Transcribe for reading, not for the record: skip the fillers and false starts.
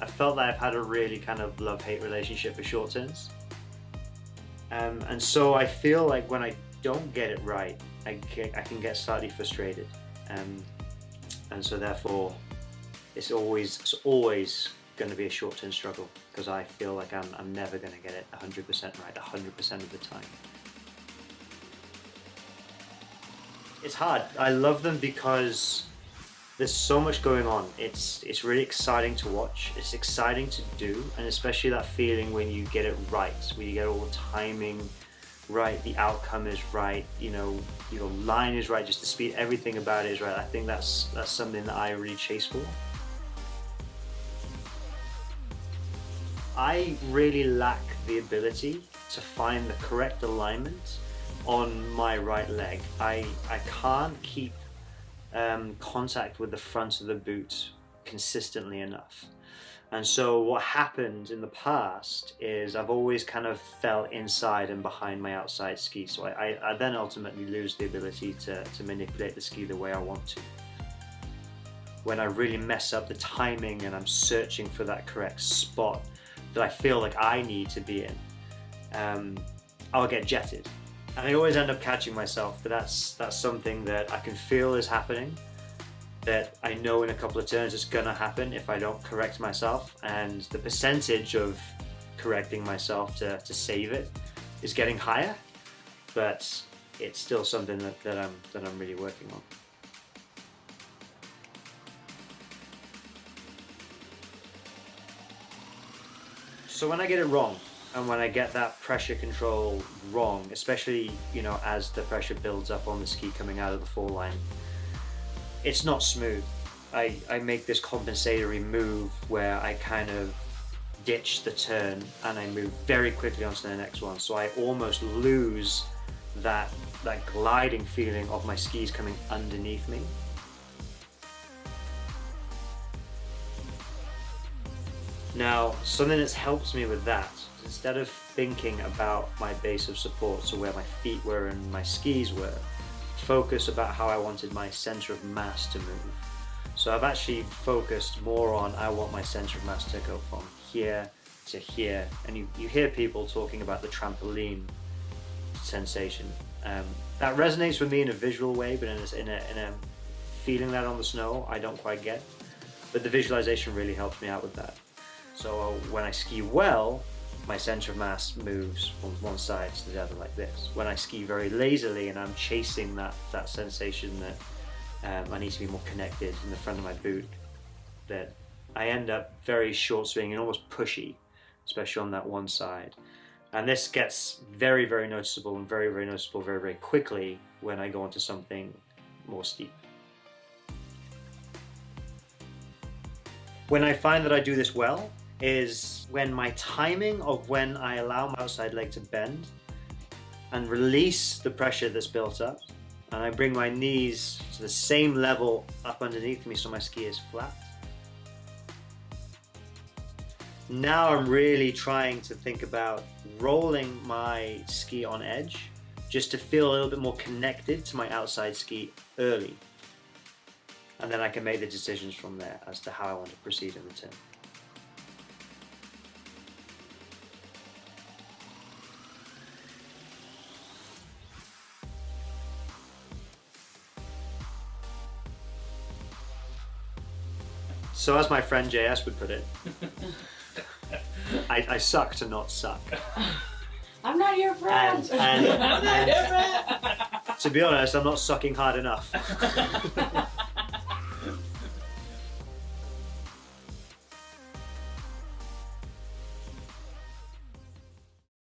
I felt that I've had a really kind of love-hate relationship with short turns. And so I feel like when I don't get it right, I can get slightly frustrated. And so therefore, it's always going to be a short turn struggle, because I feel like I'm never going to get it 100% right 100% of the time. It's hard. I love them because there's so much going on. It's really exciting to watch. It's exciting to do, and especially that feeling when you get it right, when you get all the timing right, the outcome is right, you know, your line is right, just the speed, everything about it is right. I think that's something that I really chase for. I really lack the ability to find the correct alignment on my right leg. I can't keep contact with the front of the boot consistently enough. And so what happened in the past is I've always kind of fell inside and behind my outside ski. So I then ultimately lose the ability to manipulate the ski the way I want to. When I really mess up the timing and I'm searching for that correct spot that I feel like I need to be in, I'll get jetted. And I always end up catching myself, but that's something that I can feel is happening, that I know in a couple of turns it's gonna happen if I don't correct myself, and the percentage of correcting myself to save it is getting higher, but it's still something that I'm really working on. So when I get it wrong, and when I get that pressure control wrong, especially, you know, as the pressure builds up on the ski coming out of the fall line, it's not smooth. I make this compensatory move where I kind of ditch the turn and I move very quickly onto the next one. So I almost lose that gliding feeling of my skis coming underneath me. Now, something that's helped me with that, instead of thinking about my base of support, so where my feet were and my skis were, focus about how I wanted my center of mass to move. So I've actually focused more on, I want my center of mass to go from here to here. And you hear people talking about the trampoline sensation. That resonates with me in a visual way, but in a feeling that on the snow, I don't quite get. But the visualization really helps me out with that. So when I ski well, my center of mass moves from one side to the other like this. When I ski very lazily and I'm chasing that sensation that I need to be more connected in the front of my boot, that I end up very short swinging and almost pushy, especially on that one side. And this gets very, very noticeable and very, very noticeable very, very quickly when I go into something more steep. When I find that I do this well is when my timing of when I allow my outside leg to bend and release the pressure that's built up, and I bring my knees to the same level up underneath me so my ski is flat. Now I'm really trying to think about rolling my ski on edge just to feel a little bit more connected to my outside ski early. And then I can make the decisions from there as to how I want to proceed in the turn. So as my friend JS would put it, I suck to not suck. I'm not your friend. I'm not your friend. To be honest, I'm not sucking hard enough.